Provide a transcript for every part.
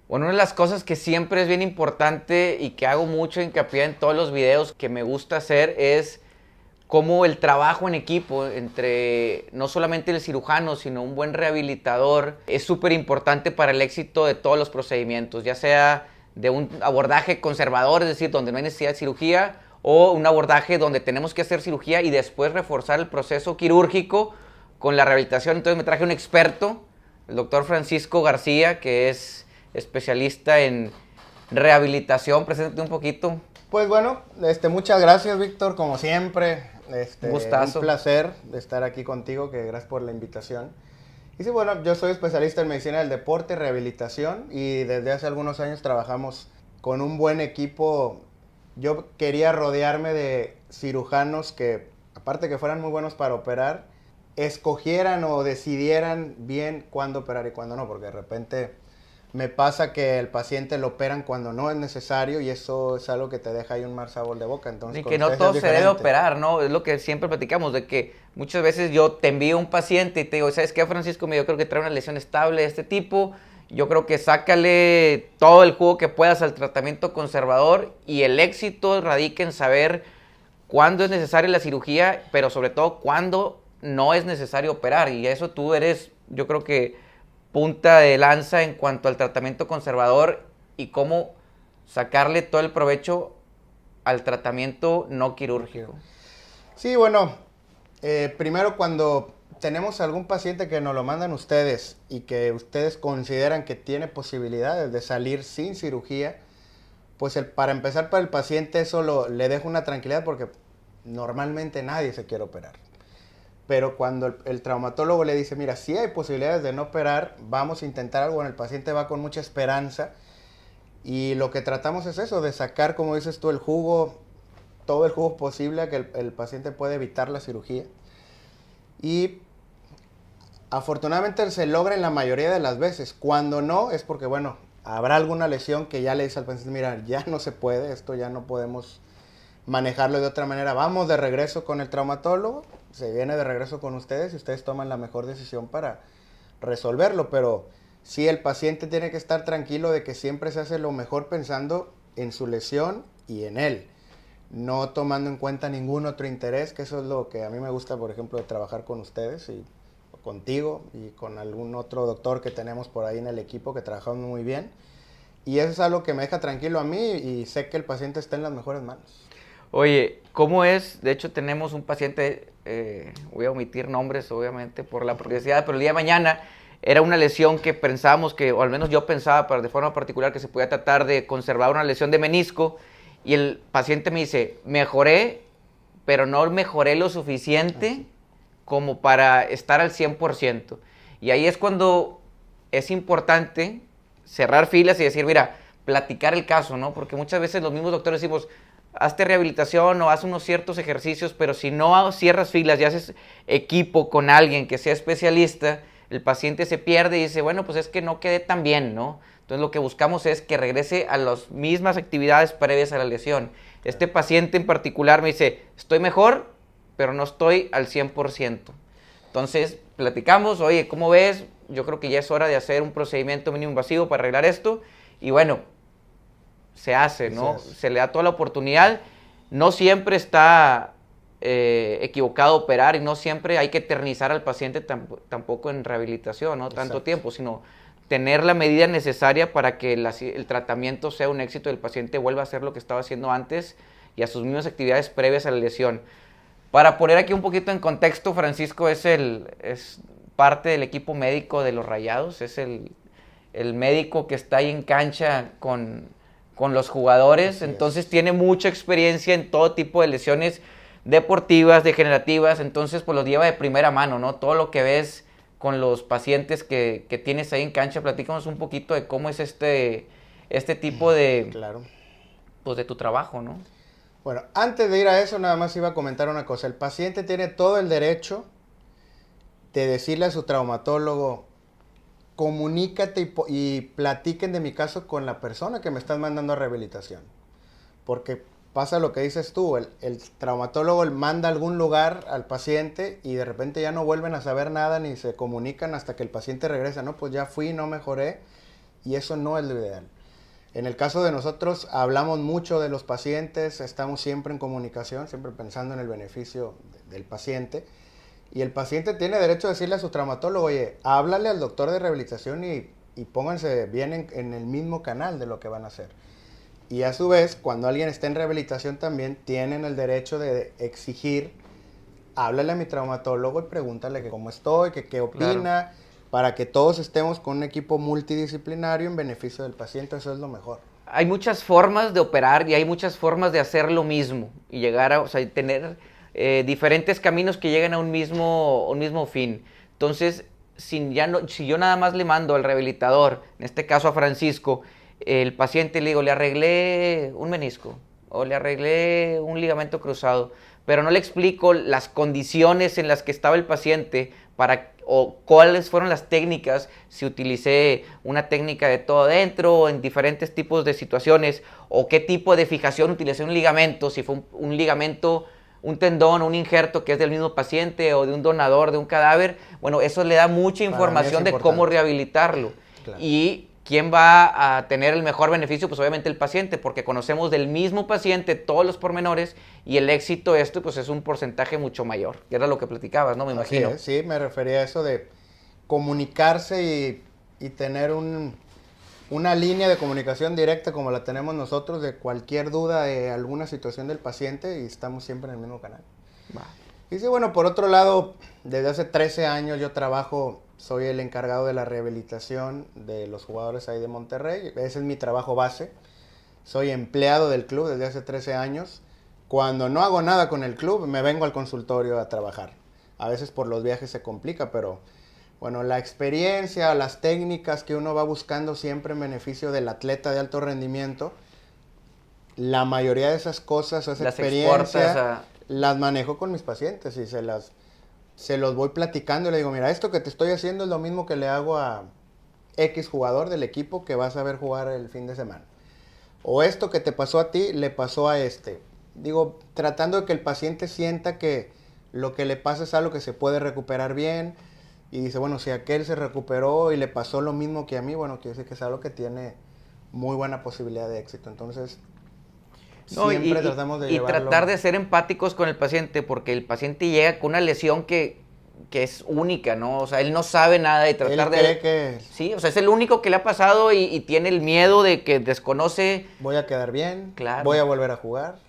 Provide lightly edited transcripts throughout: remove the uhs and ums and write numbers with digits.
Bueno, una de las cosas que siempre es bien importante y que hago mucho hincapié en todos los videos que me gusta hacer es cómo el trabajo en equipo entre no solamente el cirujano, sino un buen rehabilitador es súper importante para el éxito de todos los procedimientos, ya sea de un abordaje conservador, es decir, donde no hay necesidad de cirugía, o un abordaje donde tenemos que hacer cirugía y después reforzar el proceso quirúrgico con la rehabilitación. Entonces me traje un experto, el doctor Francisco García, que es especialista en rehabilitación. Preséntate un poquito. Pues bueno, muchas gracias, Víctor, como siempre. Un Un gustazo. placer de estar aquí contigo, que gracias por la invitación. Y sí, bueno, yo soy especialista en medicina del deporte, rehabilitación, y desde hace algunos años trabajamos con un buen equipo. Yo quería rodearme de cirujanos que, aparte que fueran muy buenos para operar, escogieran o decidieran bien cuándo operar y cuándo no, porque de repente me pasa que el paciente lo operan cuando no es necesario y eso es algo que te deja ahí un mal sabor de boca. Entonces Y con que no ustedes es todo se debe diferente. operar, ¿no? Es lo que siempre platicamos, de que muchas veces yo te envío un paciente y te digo, ¿sabes qué, Francisco? Yo creo que trae una lesión estable de este tipo. Yo creo que sácale todo el jugo que puedas al tratamiento conservador y el éxito radica en saber cuándo es necesaria la cirugía, pero sobre todo cuándo no es necesario operar. Y eso tú eres, yo creo que punta de lanza en cuanto al tratamiento conservador y cómo sacarle todo el provecho al tratamiento no No quiero. quirúrgico. Sí, bueno, primero cuando tenemos algún paciente que nos lo mandan ustedes y que ustedes consideran que tiene posibilidades de salir sin cirugía, pues para empezar para el paciente eso le deja una tranquilidad porque normalmente nadie se quiere operar. Pero cuando el traumatólogo le dice, mira, si hay posibilidades de no operar, vamos a intentar algo, bueno, el paciente va con mucha esperanza y lo que tratamos es eso, de sacar, como dices tú, el jugo, todo el jugo posible a que el paciente pueda evitar la cirugía. Y afortunadamente se logra en la mayoría de las veces. Cuando no, es porque, bueno, habrá alguna lesión que ya le dice al paciente, mira, ya no se puede, esto ya no podemos manejarlo de otra manera. Vamos de regreso con el traumatólogo, se viene de regreso con ustedes y ustedes toman la mejor decisión para resolverlo, pero sí el paciente tiene que estar tranquilo de que siempre se hace lo mejor pensando en su lesión y en él, no tomando en cuenta ningún otro interés, que eso es lo que a mí me gusta, por ejemplo, de trabajar con ustedes y contigo y con algún otro doctor que tenemos por ahí en el equipo que trabajamos muy bien. Y eso es algo que me deja tranquilo a mí y sé que el paciente está en las mejores manos. Oye, ¿cómo es? De hecho, tenemos un paciente, voy a omitir nombres, obviamente, por la privacidad, pero el día de mañana era una lesión que pensábamos que, o al menos yo pensaba de forma particular, que se podía tratar de conservar una lesión de menisco, y el paciente me dice, mejoré, pero no mejoré lo suficiente Así. como para estar al 100%. Y ahí es cuando es importante cerrar filas y decir, mira, platicar el caso, ¿no? Porque muchas veces los mismos doctores decimos, hazte rehabilitación o haz unos ciertos ejercicios, pero si no cierras filas y haces equipo con alguien que sea especialista, el paciente se pierde y dice, bueno, pues es que no quedé tan bien, ¿no? Entonces lo que buscamos es que regrese a las mismas actividades previas a la lesión. Este paciente en particular me dice, estoy mejor, pero no estoy al 100%. Entonces platicamos, oye, ¿cómo ves? Yo creo que ya es hora de hacer un procedimiento mínimo invasivo para arreglar esto. Y bueno, se hace, Y se ¿no? hace. Se le da toda la oportunidad. No siempre está equivocado operar y no siempre hay que eternizar al paciente tampoco en rehabilitación, ¿no? Tanto Exacto. tiempo, sino tener la medida necesaria para que el tratamiento sea un éxito y el paciente vuelva a hacer lo que estaba haciendo antes y a sus mismas actividades previas a la lesión. Para poner aquí un poquito en contexto, Francisco es parte del equipo médico de los Rayados, es el médico que está ahí en cancha con los jugadores, Así entonces es. tiene mucha experiencia en todo tipo de lesiones deportivas, degenerativas, entonces pues lo lleva de primera mano, ¿no? Todo lo que ves con los pacientes que tienes ahí en cancha, platícanos un poquito de cómo es este tipo Claro. pues, de tu trabajo, ¿no? Bueno, antes de ir a eso, nada más iba a comentar una cosa. El paciente tiene todo el derecho de decirle a su traumatólogo, comunícate y platiquen de mi caso con la persona que me están mandando a rehabilitación. Porque pasa lo que dices tú, el traumatólogo manda a algún lugar al paciente y de repente ya no vuelven a saber nada ni se comunican hasta que el paciente regresa. No, pues ya fui, no mejoré. y eso no es lo ideal. En el caso de nosotros, hablamos mucho de los pacientes, estamos siempre en comunicación, siempre pensando en el beneficio del paciente. Y el paciente tiene derecho a decirle a su traumatólogo, oye, háblale al doctor de rehabilitación y pónganse bien en el mismo canal de lo que van a hacer. Y a su vez, cuando alguien está en rehabilitación también tienen el derecho de exigir, háblale a mi traumatólogo y pregúntale que cómo estoy, que qué opina, claro, para que todos estemos con un equipo multidisciplinario en beneficio del paciente. Eso es lo mejor. Hay muchas formas de operar y hay muchas formas de hacer lo mismo y llegar a, o sea, tener diferentes caminos que lleguen a un mismo fin. Entonces, si yo nada más le mando al rehabilitador, en este caso a Francisco, el paciente le digo, le arreglé un menisco o le arreglé un ligamento cruzado, pero no le explico las condiciones en las que estaba el paciente o cuáles fueron las técnicas, si utilicé una técnica de todo adentro en diferentes tipos de situaciones, o qué tipo de fijación utilicé un ligamento, si fue un ligamento, un tendón, un injerto que es del mismo paciente o de un donador, de un cadáver. Bueno, eso le da mucha información de cómo rehabilitarlo. Claro. Y ¿quién va a tener el mejor beneficio? Pues obviamente el paciente, porque conocemos del mismo paciente todos los pormenores y el éxito de esto pues es un porcentaje mucho mayor. Que era lo que platicabas, ¿no? Me imagino. Sí, me refería a eso de comunicarse y tener una línea de comunicación directa como la tenemos nosotros de cualquier duda de alguna situación del paciente y estamos siempre en el mismo canal. Va. Y sí, bueno, por otro lado, desde hace 13 años yo trabajo, soy el encargado de la rehabilitación de los jugadores ahí de Monterrey. Ese es mi trabajo base. Soy empleado del club desde hace 13 años. Cuando no hago nada con el club, me vengo al consultorio a trabajar. A veces por los viajes se complica, pero bueno, la experiencia, las técnicas que uno va buscando siempre en beneficio del atleta de alto rendimiento, la mayoría de esas cosas, esa experiencia, las manejo con mis pacientes y se los voy platicando y le digo, mira, esto que te estoy haciendo es lo mismo que le hago a X jugador del equipo que vas a ver jugar el fin de semana. O esto que te pasó a ti, le pasó a este. Digo, tratando de que el paciente sienta que lo que le pasa es algo que se puede recuperar bien. Y dice, bueno, si aquel se recuperó y le pasó lo mismo que a mí, bueno, quiere decir que es algo que tiene muy buena posibilidad de éxito. Entonces, siempre tratamos de llevarlo. Y tratar de ser empáticos con el paciente, porque el paciente llega con una lesión que es única, ¿no? O sea, él no sabe nada y tratar Sí, o sea, es el único que le ha pasado y tiene el miedo de que desconoce. Voy a quedar bien, claro, voy a volver a jugar.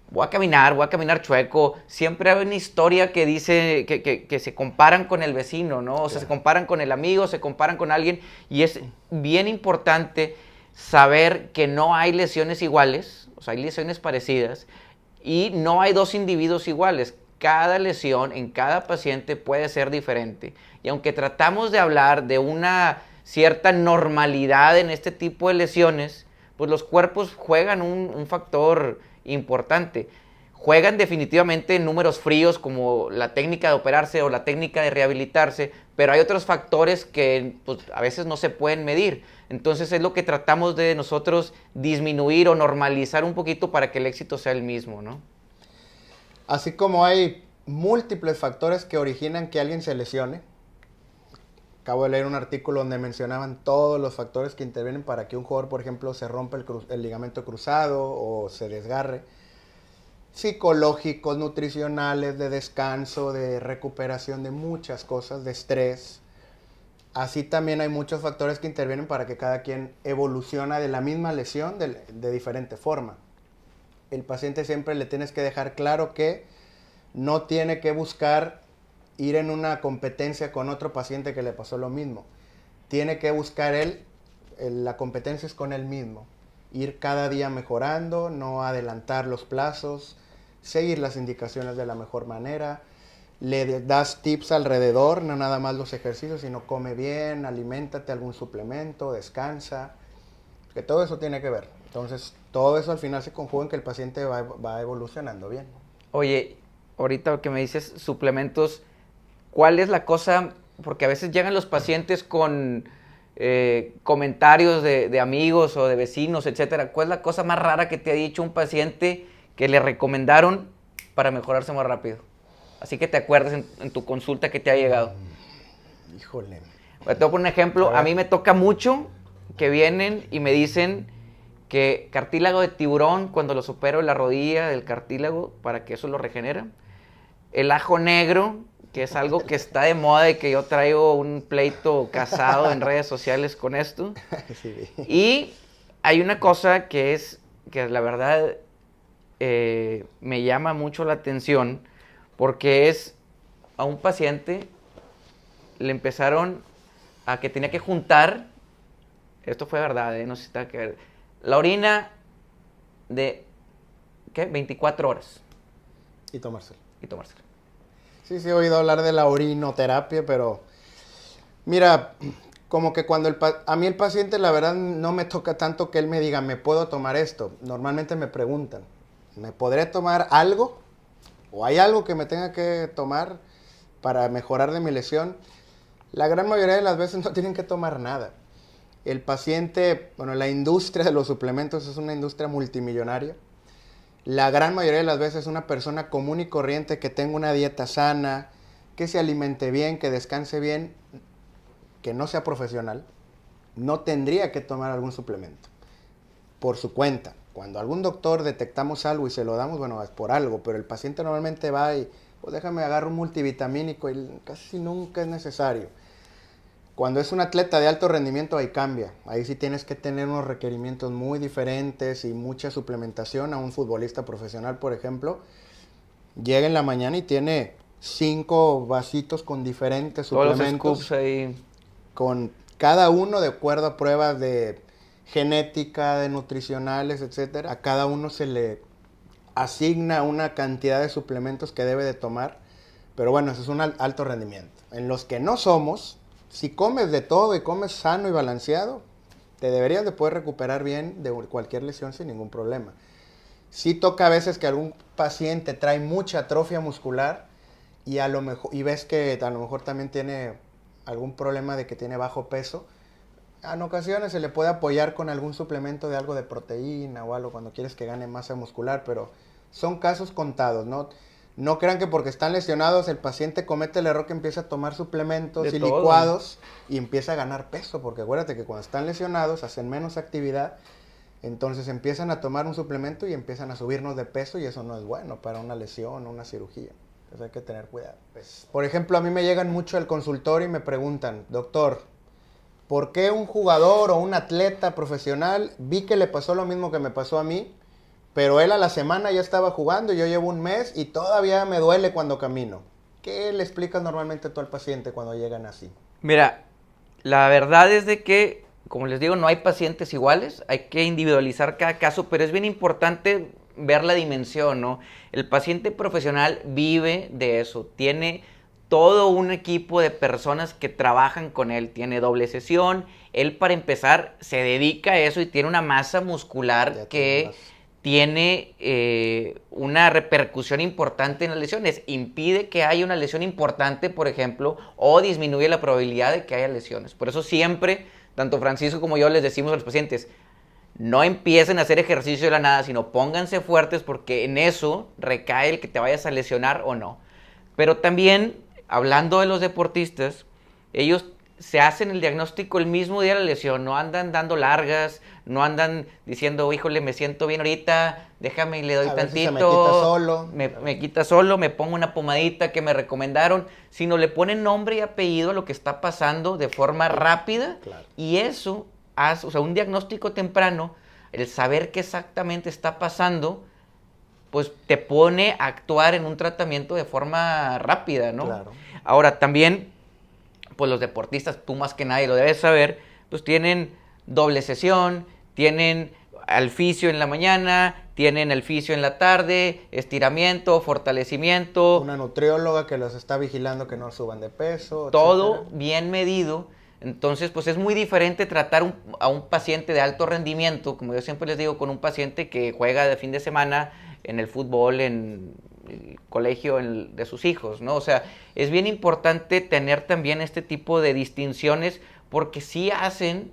Voy a caminar chueco. Siempre hay una historia que dice que se comparan con el vecino, ¿no? O sea, se comparan con el amigo, se comparan con alguien. Y es bien importante saber que no hay lesiones iguales, o sea, hay lesiones parecidas, y no hay dos individuos iguales. Cada lesión en cada paciente puede ser diferente. Y aunque tratamos de hablar de una cierta normalidad en este tipo de lesiones, pues los cuerpos juegan un factor importante. Juegan definitivamente en números fríos como la técnica de operarse o la técnica de rehabilitarse, pero hay otros factores que pues, a veces no se pueden medir. Entonces es lo que tratamos de nosotros disminuir o normalizar un poquito para que el éxito sea el mismo, ¿no? Así como hay múltiples factores que originan que alguien se lesione. Acabo de leer un artículo donde mencionaban todos los factores que intervienen para que un jugador, por ejemplo, se rompa el ligamento cruzado o se desgarre. Psicológicos, nutricionales, de descanso, de recuperación, de muchas cosas, de estrés. Así también hay muchos factores que intervienen para que cada quien evoluciona de la misma lesión de diferente forma. El paciente siempre le tienes que dejar claro que no tiene que buscar ir en una competencia con otro paciente que le pasó lo mismo. Tiene que buscar la competencia es con él mismo. Ir cada día mejorando, no adelantar los plazos, seguir las indicaciones de la mejor manera. Le das tips alrededor, no nada más los ejercicios, sino come bien, aliméntate, algún suplemento, descansa. Que todo eso tiene que ver. Entonces, todo eso al final se conjuga en que el paciente va evolucionando bien. Oye, ahorita que me dices suplementos, ¿cuál es la cosa? Porque a veces llegan los pacientes con comentarios de amigos o de vecinos, etcétera. ¿Cuál es la cosa más rara que te ha dicho un paciente que le recomendaron para mejorarse más rápido? Así que te acuerdas en tu consulta que te ha llegado. Híjole. Te voy a poner un ejemplo. A mí me toca mucho que vienen y me dicen que cartílago de tiburón, cuando los opero en la rodilla del cartílago, para que eso lo regenera. El ajo negro, que es algo que está de moda y que yo traigo un pleito casado en redes sociales con esto. Sí. Y hay una cosa que la verdad me llama mucho la atención, porque es a un paciente le empezaron a que tenía que juntar, esto fue verdad, no sé si está que ver, la orina de, ¿qué? 24 horas. Y tomárselo. Y tomársela. Sí, he oído hablar de la orinoterapia, pero mira, como que cuando a mí el paciente, la verdad, no me toca tanto que él me diga, ¿me puedo tomar esto? Normalmente me preguntan, ¿me podré tomar algo? ¿O hay algo que me tenga que tomar para mejorar de mi lesión? La gran mayoría de las veces no tienen que tomar nada. El paciente, bueno, la industria de los suplementos es una industria multimillonaria. La gran mayoría de las veces es una persona común y corriente que tenga una dieta sana, que se alimente bien, que descanse bien, que no sea profesional, no tendría que tomar algún suplemento por su cuenta. Cuando algún doctor detectamos algo y se lo damos, bueno, es por algo, pero el paciente normalmente va y, pues déjame agarrar un multivitamínico y casi nunca es necesario. Cuando es un atleta de alto rendimiento, ahí cambia. Ahí sí tienes que tener unos requerimientos muy diferentes y mucha suplementación. A un futbolista profesional, por ejemplo, llega en la mañana y tiene 5 vasitos con diferentes suplementos. Todos los scoops ahí. Con cada uno de acuerdo a pruebas de genética, de nutricionales, etcétera. A cada uno se le asigna una cantidad de suplementos que debe de tomar. Pero bueno, eso es un alto rendimiento. En los que no somos, si comes de todo y comes sano y balanceado, te deberías de poder recuperar bien de cualquier lesión sin ningún problema. Sí toca a veces que algún paciente trae mucha atrofia muscular y a lo mejor y ves que a lo mejor también tiene algún problema de que tiene bajo peso. En ocasiones se le puede apoyar con algún suplemento de algo de proteína o algo cuando quieres que gane masa muscular, pero son casos contados, ¿no? No crean que porque están lesionados el paciente comete el error que empieza a tomar suplementos y licuados y empieza a ganar peso, porque acuérdate que cuando están lesionados hacen menos actividad, entonces empiezan a tomar un suplemento y empiezan a subirnos de peso y eso no es bueno para una lesión o una cirugía. Entonces hay que tener cuidado. Pues, por ejemplo, a mí me llegan mucho al consultorio y me preguntan, doctor, ¿por qué un jugador o un atleta profesional vi que le pasó lo mismo que me pasó a mí? Pero él a la semana ya estaba jugando, yo llevo un mes y todavía me duele cuando camino. ¿Qué le explicas normalmente tú al paciente cuando llegan así? Mira, la verdad es de que, como les digo, no hay pacientes iguales, hay que individualizar cada caso, pero es bien importante ver la dimensión, ¿no? El paciente profesional vive de eso, tiene todo un equipo de personas que trabajan con él, tiene doble sesión, él para empezar se dedica a eso y tiene una masa muscular que tiene una repercusión importante en las lesiones, impide que haya una lesión importante, por ejemplo, o disminuye la probabilidad de que haya lesiones. Por eso siempre, tanto Francisco como yo les decimos a los pacientes, no empiecen a hacer ejercicio de la nada, sino pónganse fuertes porque en eso recae el que te vayas a lesionar o no. Pero también, hablando de los deportistas, ellos se hacen el diagnóstico el mismo día de la lesión, no andan dando largas, no andan diciendo, híjole, me siento bien ahorita, déjame y le doy tantito, si me quita solo. Me quita solo, me pongo una pomadita que me recomendaron, sino le ponen nombre y apellido a lo que está pasando de forma rápida, claro. Y eso hace, o sea, un diagnóstico temprano, el saber qué exactamente está pasando, pues te pone a actuar en un tratamiento de forma rápida, ¿no? Claro. Ahora, también, pues los deportistas, tú más que nadie lo debes saber, pues tienen doble sesión, tienen al fisio en la mañana, tienen el fisio en la tarde, estiramiento, fortalecimiento. Una nutrióloga que los está vigilando que no suban de peso, todo etcétera. Bien medido. Entonces, pues es muy diferente tratar a un paciente de alto rendimiento, como yo siempre les digo, con un paciente que juega de fin de semana en el fútbol, en el colegio de sus hijos, ¿no? O sea, es bien importante tener también este tipo de distinciones porque sí hacen,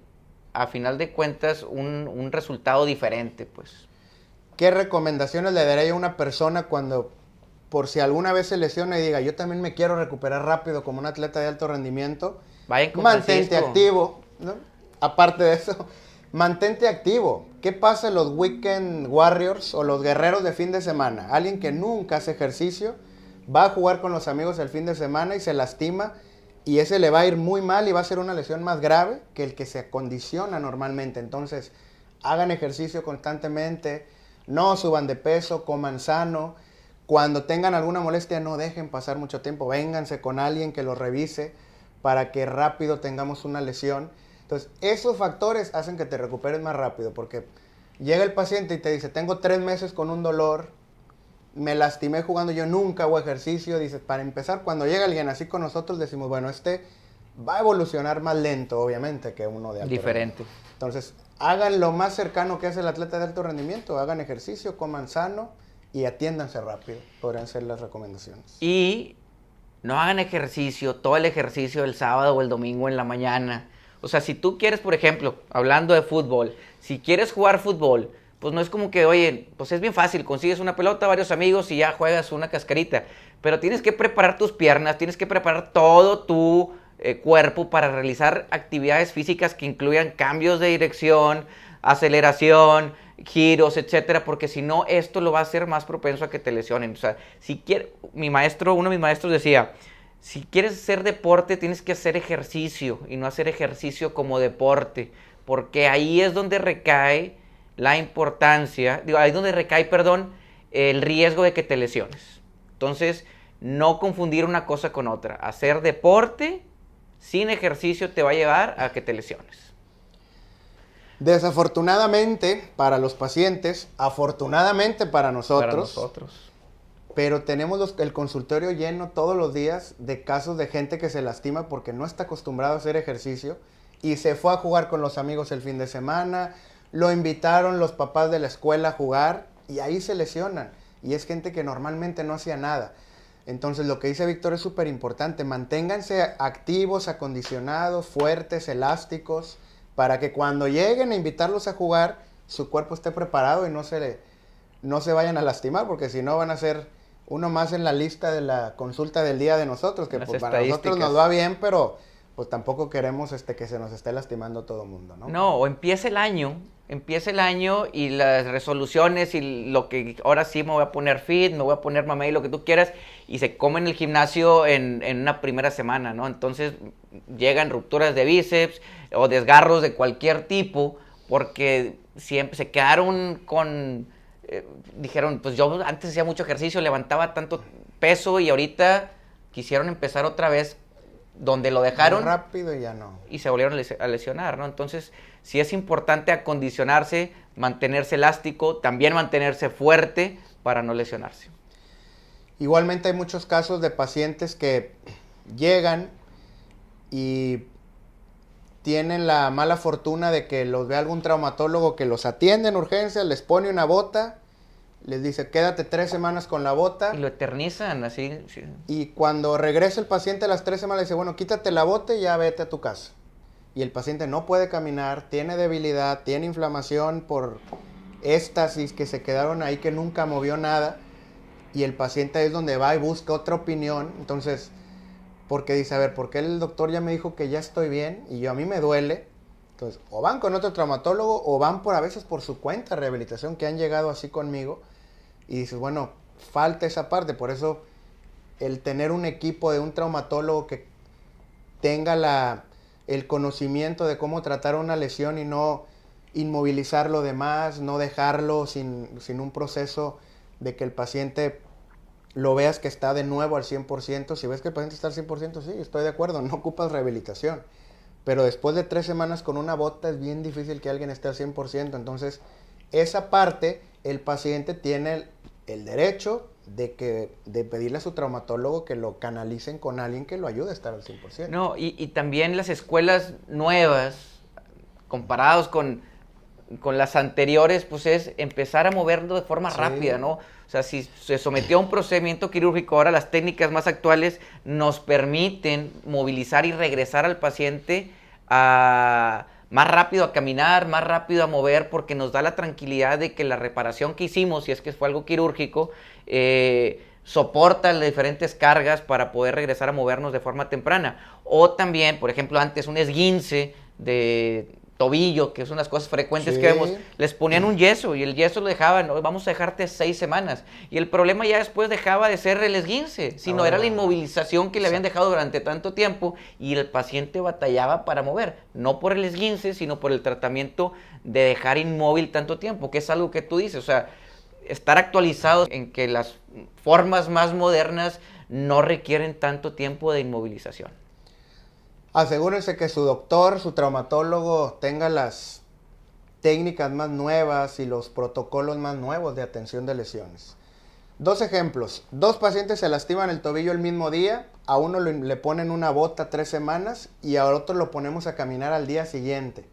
a final de cuentas, un resultado diferente, pues. ¿Qué recomendaciones le daría a una persona cuando, por si alguna vez se lesiona y diga, yo también me quiero recuperar rápido como un atleta de alto rendimiento? Vayan con mantente Francisco. Activo, ¿no? aparte de eso, mantente activo. ¿Qué pasa en los weekend warriors o los guerreros de fin de semana? Alguien que nunca hace ejercicio va a jugar con los amigos el fin de semana y se lastima y ese le va a ir muy mal y va a ser una lesión más grave que el que se acondiciona normalmente. Entonces, hagan ejercicio constantemente, no suban de peso, coman sano. Cuando tengan alguna molestia, no dejen pasar mucho tiempo, vénganse con alguien que los revise para que rápido tengamos una lesión. Entonces, esos factores hacen que te recuperes más rápido, porque llega el paciente y te dice, tengo 3 meses con un dolor, me lastimé jugando, yo nunca hago ejercicio. Dices, para empezar, cuando llega alguien así con nosotros, decimos, bueno, este va a evolucionar más lento, obviamente, que uno de alto Diferente. rendimiento. Entonces, hagan lo más cercano que hace el atleta de alto rendimiento, hagan ejercicio, coman sano y atiéndanse rápido. Podrían ser las recomendaciones. Y no hagan ejercicio, todo el ejercicio el sábado o el domingo en la mañana. O sea, si tú quieres, por ejemplo, hablando de fútbol, si quieres jugar fútbol, pues no es como que, oye, pues es bien fácil, consigues una pelota, varios amigos y ya juegas una cascarita. Pero tienes que preparar tus piernas, tienes que preparar todo tu cuerpo para realizar actividades físicas que incluyan cambios de dirección, aceleración, giros, etcétera, porque si no, esto lo va a hacer más propenso a que te lesionen. O sea, si quieres, uno de mis maestros decía, si quieres hacer deporte, tienes que hacer ejercicio y no hacer ejercicio como deporte, porque ahí es donde recae la importancia, ahí es donde recae, el riesgo de que te lesiones. Entonces, no confundir una cosa con otra. Hacer deporte sin ejercicio te va a llevar a que te lesiones. Desafortunadamente para los pacientes, afortunadamente para nosotros, pero tenemos el consultorio lleno todos los días de casos de gente que se lastima porque no está acostumbrado a hacer ejercicio y se fue a jugar con los amigos el fin de semana, lo invitaron los papás de la escuela a jugar y ahí se lesionan. Y es gente que normalmente no hacía nada. Entonces lo que dice Víctor es súper importante, manténganse activos, acondicionados, fuertes, elásticos, para que cuando lleguen a invitarlos a jugar, su cuerpo esté preparado y no se vayan a lastimar, porque si no van a ser uno más en la lista de la consulta del día de nosotros, que pues, para nosotros nos va bien, pero pues tampoco queremos que se nos esté lastimando todo el mundo, ¿no? No, o empieza el año y las resoluciones y lo que ahora sí me voy a poner fit, me voy a poner mamey, lo que tú quieras, y se come en el gimnasio en una primera semana, ¿no? Entonces llegan rupturas de bíceps o desgarros de cualquier tipo porque siempre se quedaron con... dijeron, pues yo antes hacía mucho ejercicio, levantaba tanto peso y ahorita quisieron empezar otra vez donde lo dejaron muy rápido y ya no. Y se volvieron a lesionar, ¿no? Entonces, sí es importante acondicionarse, mantenerse elástico, también mantenerse fuerte para no lesionarse. Igualmente hay muchos casos de pacientes que llegan y tienen la mala fortuna de que los ve algún traumatólogo que los atiende en urgencias, les pone una bota, les dice, quédate 3 semanas con la bota. Y lo eternizan así. Sí. Y cuando regresa el paciente a las 3 semanas, le dice, bueno, quítate la bota y ya vete a tu casa. Y el paciente no puede caminar, tiene debilidad, tiene inflamación por éstasis que se quedaron ahí, que nunca movió nada. Y el paciente es donde va y busca otra opinión. Entonces, porque dice, a ver, ¿por qué el doctor ya me dijo que ya estoy bien y a mí me duele? Entonces, o van con otro traumatólogo o van a veces por su cuenta rehabilitación, que han llegado así conmigo. Y dices, bueno, falta esa parte. Por eso el tener un equipo de un traumatólogo que tenga el conocimiento de cómo tratar una lesión y no inmovilizar lo demás, no dejarlo sin un proceso de que el paciente lo veas que está de nuevo al 100%. Si ves que el paciente está al 100%, sí, estoy de acuerdo, no ocupas rehabilitación. Pero después de 3 semanas con una bota es bien difícil que alguien esté al 100%. Entonces, esa parte, el paciente tiene el derecho de pedirle a su traumatólogo que lo canalicen con alguien que lo ayude a estar al 100%. No, y también las escuelas nuevas, comparados con las anteriores, pues es empezar a moverlo de forma rápida, ¿no? O sea, si se sometió a un procedimiento quirúrgico, ahora las técnicas más actuales nos permiten movilizar y regresar al paciente más rápido a caminar, más rápido a mover, porque nos da la tranquilidad de que la reparación que hicimos, si es que fue algo quirúrgico, soporta las diferentes cargas para poder regresar a movernos de forma temprana. O también, por ejemplo, antes un esguince de tobillo, que son las cosas frecuentes Sí. que vemos, les ponían un yeso y el yeso lo dejaban, "No, vamos a dejarte 6 semanas". Y el problema ya después dejaba de ser el esguince, sino era la inmovilización que le habían dejado durante tanto tiempo y el paciente batallaba para mover, no por el esguince, sino por el tratamiento de dejar inmóvil tanto tiempo, que es algo que tú dices, o sea, estar actualizados en que las formas más modernas no requieren tanto tiempo de inmovilización. Asegúrense que su doctor, su traumatólogo tenga las técnicas más nuevas y los protocolos más nuevos de atención de lesiones. 2 ejemplos. 2 pacientes se lastiman el tobillo el mismo día. A uno le ponen una bota 3 semanas y a otro lo ponemos a caminar al día siguiente.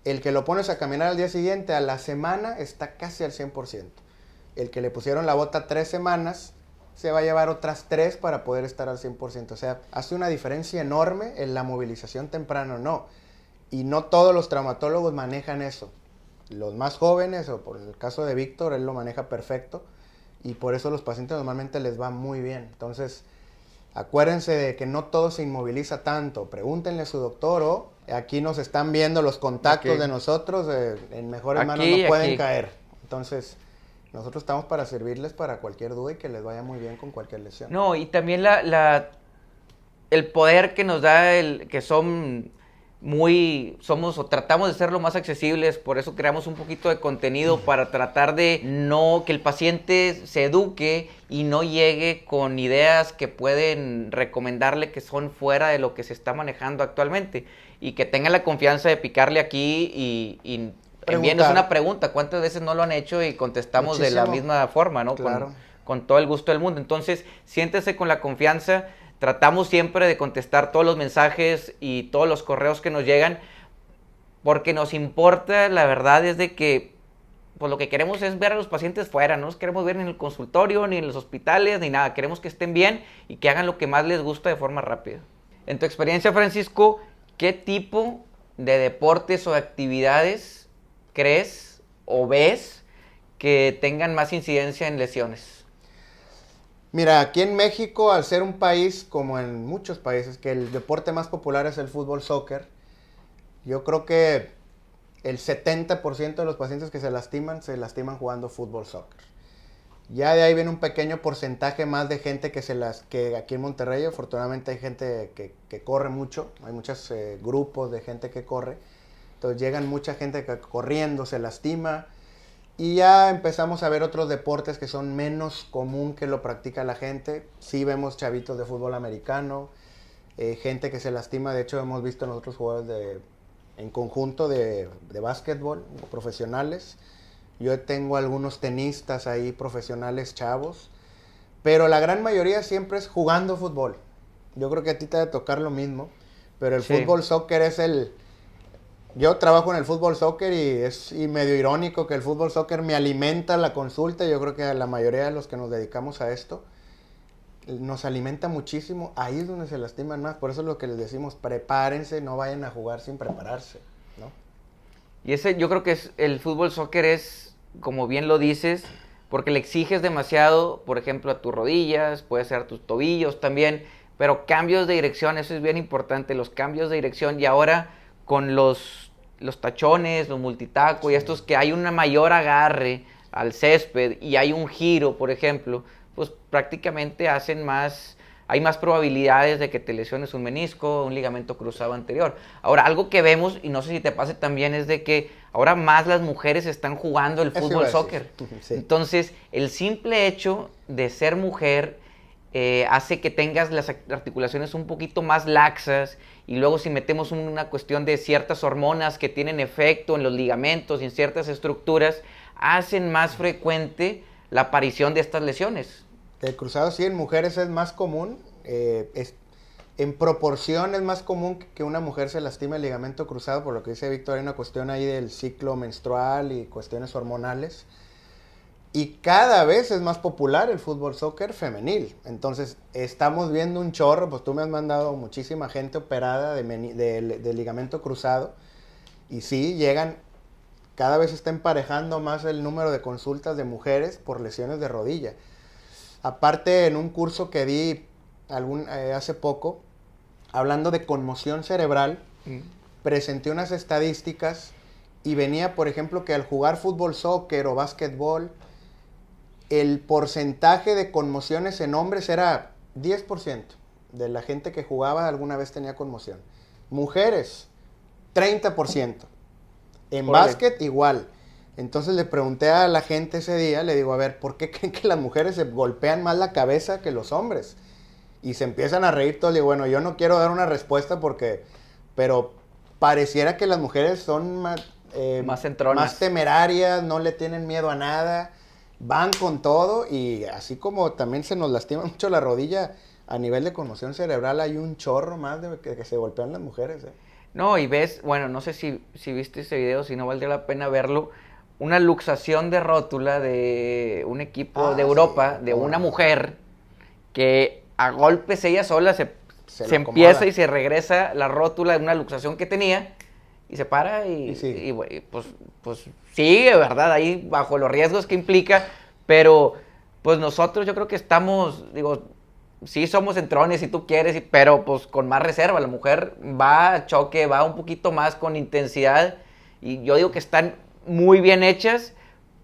El que lo pones a caminar al día siguiente, a la semana, está casi al 100%. El que le pusieron la bota 3 semanas, se va a llevar otras 3 para poder estar al 100%. O sea, hace una diferencia enorme en la movilización temprana o no. Y no todos los traumatólogos manejan eso. Los más jóvenes, o por el caso de Víctor, él lo maneja perfecto. Y por eso los pacientes normalmente les va muy bien. Entonces, acuérdense de que no todo se inmoviliza tanto. Pregúntenle a su doctor o aquí nos están viendo los contactos de nosotros. En mejores manos no pueden caer. Entonces, nosotros estamos para servirles para cualquier duda y que les vaya muy bien con cualquier lesión. No, y también el poder que nos da que somos o tratamos de ser lo más accesibles, por eso creamos un poquito de contenido para tratar de que el paciente se eduque y no llegue con ideas que pueden recomendarle que son fuera de lo que se está manejando actualmente y que tenga la confianza de picarle aquí y envíenos una pregunta. ¿Cuántas veces no lo han hecho y contestamos Muchísimo. de la misma forma, ¿no? Claro. Con todo el gusto del mundo. Entonces, siéntese con la confianza. Tratamos siempre de contestar todos los mensajes y todos los correos que nos llegan, porque nos importa, la verdad es de que pues lo que queremos es ver a los pacientes fuera, no los queremos ver ni en el consultorio, ni en los hospitales, ni nada. Queremos que estén bien y que hagan lo que más les gusta de forma rápida. En tu experiencia, Francisco, ¿qué tipo de deportes o actividades crees o ves que tengan más incidencia en lesiones? Mira, aquí en México, al ser un país, como en muchos países, que el deporte más popular es el fútbol soccer, yo creo que el 70% de los pacientes que se lastiman jugando fútbol soccer. Ya de ahí viene un pequeño porcentaje más de gente que aquí en Monterrey, afortunadamente hay gente que corre mucho, hay muchos grupos de gente que corre, entonces llegan mucha gente que corriendo se lastima. Y ya empezamos a ver otros deportes que son menos común que lo practica la gente. Sí vemos chavitos de fútbol americano, gente que se lastima. De hecho, hemos visto nosotros jugadores en conjunto de básquetbol, profesionales. Yo tengo algunos tenistas ahí profesionales chavos. Pero la gran mayoría siempre es jugando fútbol. Yo creo que a ti te debe tocar lo mismo. Pero el fútbol soccer es Yo trabajo en el fútbol soccer y medio irónico que el fútbol soccer me alimenta la consulta. Yo creo que a la mayoría de los que nos dedicamos a esto nos alimenta muchísimo. Ahí es donde se lastiman más. Por eso es lo que les decimos, prepárense, no vayan a jugar sin prepararse, ¿no? Y yo creo que el fútbol soccer es, como bien lo dices, porque le exiges demasiado, por ejemplo, a tus rodillas, puede ser a tus tobillos también, pero cambios de dirección, eso es bien importante, los cambios de dirección. Y ahora con los tachones, los multitaco y estos que hay un mayor agarre al césped y hay un giro, por ejemplo, pues prácticamente hay más probabilidades de que te lesiones un menisco, un ligamento cruzado anterior. Ahora, algo que vemos, y no sé si te pase también, es de que ahora más las mujeres están jugando el fútbol soccer. Sí. Entonces, el simple hecho de ser mujer hace que tengas las articulaciones un poquito más laxas, y luego si metemos una cuestión de ciertas hormonas que tienen efecto en los ligamentos y en ciertas estructuras, hacen más frecuente la aparición de estas lesiones. El cruzado sí, en mujeres es más común, en proporción es más común que una mujer se lastime el ligamento cruzado, por lo que dice Víctor, hay una cuestión ahí del ciclo menstrual y cuestiones hormonales. Y cada vez es más popular el fútbol soccer femenil. Entonces, estamos viendo un chorro, pues tú me has mandado muchísima gente operada de ligamento cruzado. Y sí, cada vez se está emparejando más el número de consultas de mujeres por lesiones de rodilla. Aparte, en un curso que di hace poco, hablando de conmoción cerebral, presenté unas estadísticas y venía, por ejemplo, que al jugar fútbol, soccer o básquetbol, el porcentaje de conmociones en hombres era 10% de la gente que jugaba alguna vez tenía conmoción. Mujeres, 30%. En Órale. básquet, igual. Entonces le pregunté a la gente ese día, le digo, a ver, ¿por qué creen que las mujeres se golpean más la cabeza que los hombres? Y se empiezan a reír todos. Le digo, bueno, yo no quiero dar una respuesta pero pareciera que las mujeres son Más entronas. más temerarias, no le tienen miedo a nada, van con todo y así como también se nos lastima mucho la rodilla, a nivel de conmoción cerebral hay un chorro más de que se golpean las mujeres. No, y ves, bueno, no sé si viste ese video, si no valdría la pena verlo, una luxación de rótula de un equipo de Europa, sí, de una mujer, que a golpes ella sola se lo empieza acomoda. y se regresa la rótula de una luxación que tenía, y se para Y sigue. pues sigue, ¿verdad? Ahí bajo los riesgos que implica, pero pues nosotros yo creo que estamos, digo, sí somos entrones si tú quieres, pero pues con más reserva. La mujer va a choque, va un poquito más con intensidad. Y yo digo que están muy bien hechas,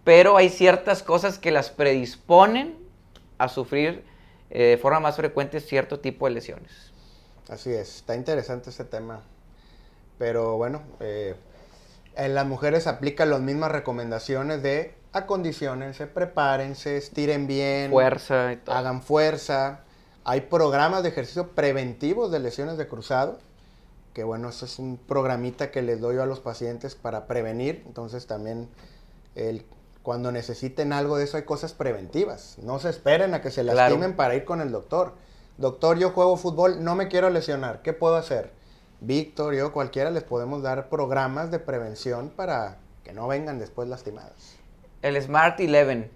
pero hay ciertas cosas que las predisponen a sufrir de forma más frecuente cierto tipo de lesiones. Así es, está interesante ese tema. Pero bueno, en las mujeres aplican las mismas recomendaciones de acondiciónense, prepárense, estiren bien, Fuerza y todo. hagan fuerza. Hay programas de ejercicio preventivos de lesiones de cruzado, que bueno, eso es un programita que les doy yo a los pacientes para prevenir. Entonces también cuando necesiten algo de eso hay cosas preventivas. No se esperen a que se lastimen Claro. para ir con el doctor. Doctor, yo juego fútbol, no me quiero lesionar, ¿qué puedo hacer? Víctor, yo, cualquiera, les podemos dar programas de prevención para que no vengan después lastimadas. El Smart 11,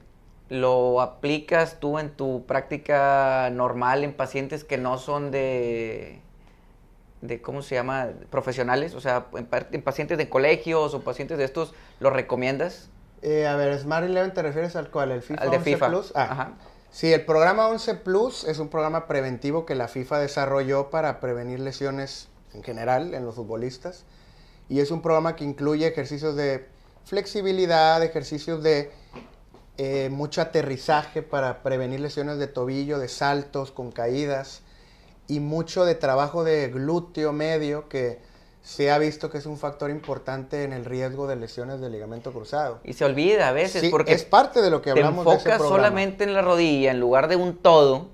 ¿lo aplicas tú en tu práctica normal en pacientes que no son de ¿cómo se llama? Profesionales? O sea, en pacientes de colegios o pacientes de estos, ¿lo recomiendas? A ver, Smart 11, ¿te refieres al cual? ¿El FIFA Al de 11 FIFA. Plus? Ajá. Sí, el programa 11 Plus es un programa preventivo que la FIFA desarrolló para prevenir lesiones en general en los futbolistas. Y es un programa que incluye ejercicios de flexibilidad, ejercicios de mucho aterrizaje para prevenir lesiones de tobillo, de saltos con caídas y mucho de trabajo de glúteo medio que se ha visto que es un factor importante en el riesgo de lesiones de ligamento cruzado. Y se olvida a veces Sí, porque es parte de lo que te hablamos de ese enfocas programa. solamente en la rodilla en lugar de un todo.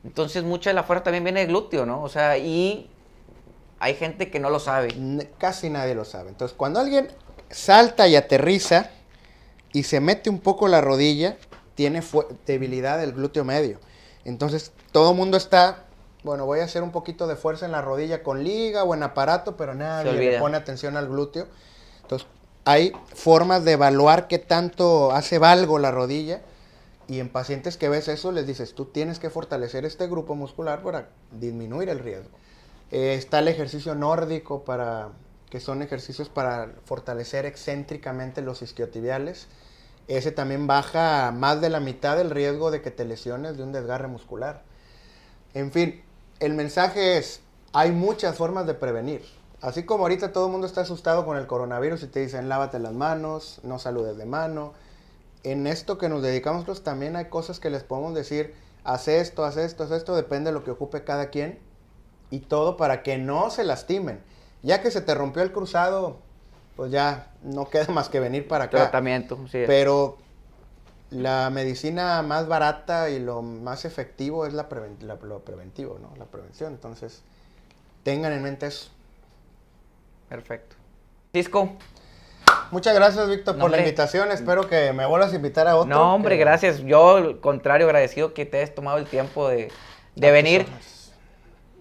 Entonces mucha de la fuerza también viene de glúteo, ¿no? O sea, y hay gente que no lo sabe. Casi nadie lo sabe. Entonces, cuando alguien salta y aterriza y se mete un poco la rodilla, tiene debilidad del glúteo medio. Entonces, todo el mundo está, bueno, voy a hacer un poquito de fuerza en la rodilla con liga o en aparato, pero nadie le pone atención al glúteo. Entonces, hay formas de evaluar qué tanto hace valgo la rodilla. Y en pacientes que ves eso, les dices, tú tienes que fortalecer este grupo muscular para disminuir el riesgo. Está el ejercicio nórdico, que son ejercicios para fortalecer excéntricamente los isquiotibiales. Ese también baja más de la mitad del riesgo de que te lesiones de un desgarre muscular. En fin, el mensaje es, hay muchas formas de prevenir. Así como ahorita todo el mundo está asustado con el coronavirus y te dicen, lávate las manos, no saludes de mano. En esto que nos dedicamos nosotros también hay cosas que les podemos decir, haz esto, depende de lo que ocupe cada quien. Y todo para que no se lastimen. Ya que se te rompió el cruzado, pues ya no queda más que venir para acá. Tratamiento, sí. Pero la medicina más barata y lo más efectivo es lo preventivo, ¿no? La prevención. Entonces, tengan en mente eso. Perfecto. Cisco. Muchas gracias, Víctor, No, por la hombre. invitación. Espero que me vuelvas a invitar a otro. No, hombre, gracias. Yo, al contrario, agradecido que te hayas tomado el tiempo de venir.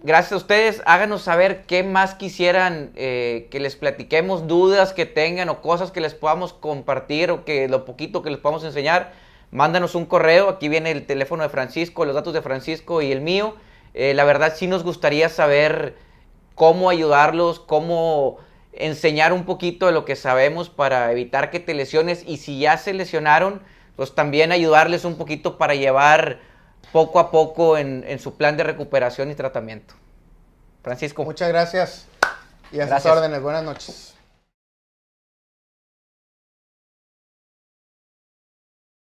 Gracias a ustedes. Háganos saber qué más quisieran que les platiquemos, dudas que tengan o cosas que les podamos compartir o que lo poquito que les podamos enseñar. Mándanos un correo. Aquí viene el teléfono de Francisco, los datos de Francisco y el mío. La verdad sí nos gustaría saber cómo ayudarlos, cómo enseñar un poquito de lo que sabemos para evitar que te lesiones, y si ya se lesionaron, pues también ayudarles un poquito para llevar poco a poco en su plan de recuperación y tratamiento. Francisco. Muchas gracias. Y a sus Gracias. órdenes, buenas noches.